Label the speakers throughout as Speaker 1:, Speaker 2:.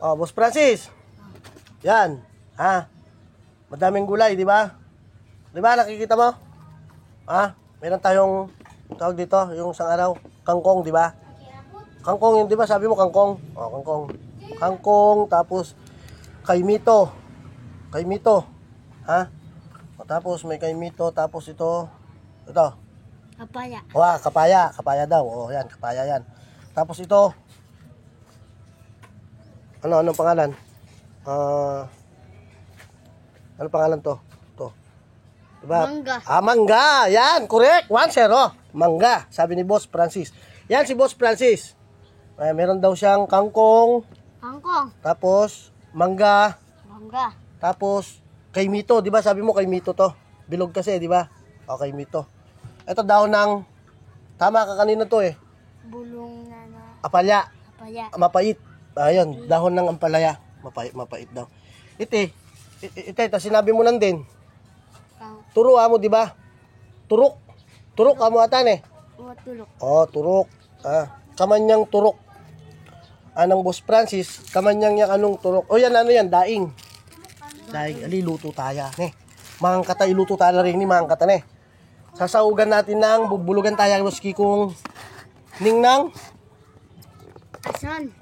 Speaker 1: Oh, Boss Francis. Yan. Ha? Madaming gulay, di ba? Di ba, nakikita mo? Ha? Meron tayong, tawag dito, yung isang araw, kangkong, di ba? Kangkong yun, di ba? Sabi mo kangkong. Oh, kangkong. Kangkong, tapos kaimito. Kaimito. Ha? O, tapos may kaimito, tapos ito.
Speaker 2: Papaya.
Speaker 1: Wah, kapaya. Kapaya daw. Oh, yan, kapaya yan. Tapos ito. Anong pangalan? Ano pangalan to? To. Diba?
Speaker 2: Mangga.
Speaker 1: Mangga. Yan, correct. 1-0. Mangga, sabi ni Boss Francis. Yan si Boss Francis. Meron daw siyang kangkong.
Speaker 2: Kangkong.
Speaker 1: Tapos, mangga.
Speaker 2: Mangga.
Speaker 1: Tapos, kay Mito. Di ba sabi mo kay Mito to? Bilog kasi, di ba? O, kay Mito. Ito daw ng, tama ka kanina to eh.
Speaker 2: Bulong na
Speaker 1: Apalya.
Speaker 2: papaya.
Speaker 1: Mapait. Ayun, dahon ng ampalaya. Mapait daw. Ito, sinabi mo lang din. Turo mo, di ba? Turok. Turok amo atan eh.
Speaker 2: Tulok.
Speaker 1: Oh, turok. Kamanyang turok. Anong Boss Francis, kamanyang yang anong turok. O yan, ano yan, daing. Daing, luto tayo. Mga kata, iluto tayo rin ni mga kata, Sasaugan natin ng bubulugan tayo, Boss Kikong. Ningnang?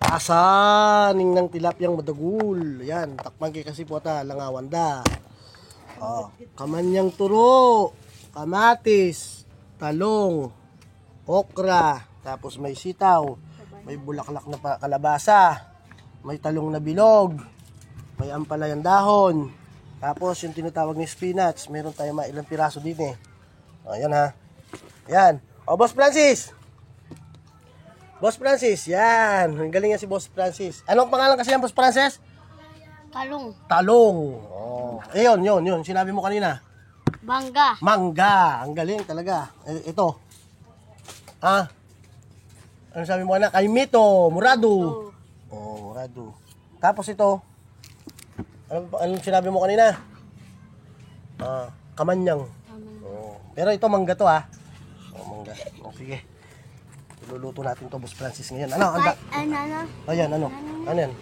Speaker 1: Asan. Ningnang tilapyang madagul. Yan, takman kay kasi po ta, langawanda. Oh, kamanyang turo. Kamatis. Talong. Okra. Tapos may sitaw. May bulaklak na kalabasa. May talong na bilog. May ampalayang dahon. Tapos yung tinatawag ni spinach. Meron tayo ilang piraso din eh. Ayan ha. Yan. O, Boss Francis. Boss Francis, yan. Ang galing nga si Boss Francis. Anong pangalan kasi yan, Boss Francis?
Speaker 2: Talong.
Speaker 1: Talong. Oh. Yun. Sinabi mo kanina.
Speaker 2: Mangga.
Speaker 1: Mangga. Ang galing talaga. Ito. Ano sabi mo na? Kaimito. Murado. Oh, murado. Tapos ito. Anong sinabi mo kanina? Kamanyang. Oh. Pero ito mangga to ha. Oh, mangga. Oh, sige. Iluluto natin to, Boss Francis ngayon. Ano? Ayan, ano? Ano yan?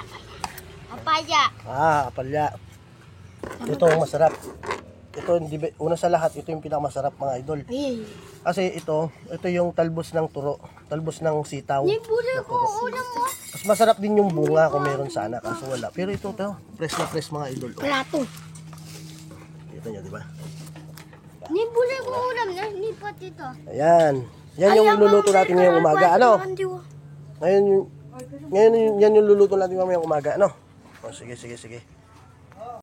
Speaker 2: Papaya.
Speaker 1: Apalya. Ito ang masarap. Ito, una sa lahat, ito yung pinakamasarap mga idol. Kasi ito yung talbos ng turo. Talbos ng sitaw. Mas masarap din yung bunga kung meron sana, kaso wala. Pero ito, fresh na fresh mga idol.
Speaker 2: Plato.
Speaker 1: Ito nyo, di ba?
Speaker 2: Nibuli ko ulam na, nipat ito.
Speaker 1: Ayan. Yan yung luluto natin ngayong umaga. Ano? Ngayon yan yung luluto natin ngayong umaga. Ano? O, sige.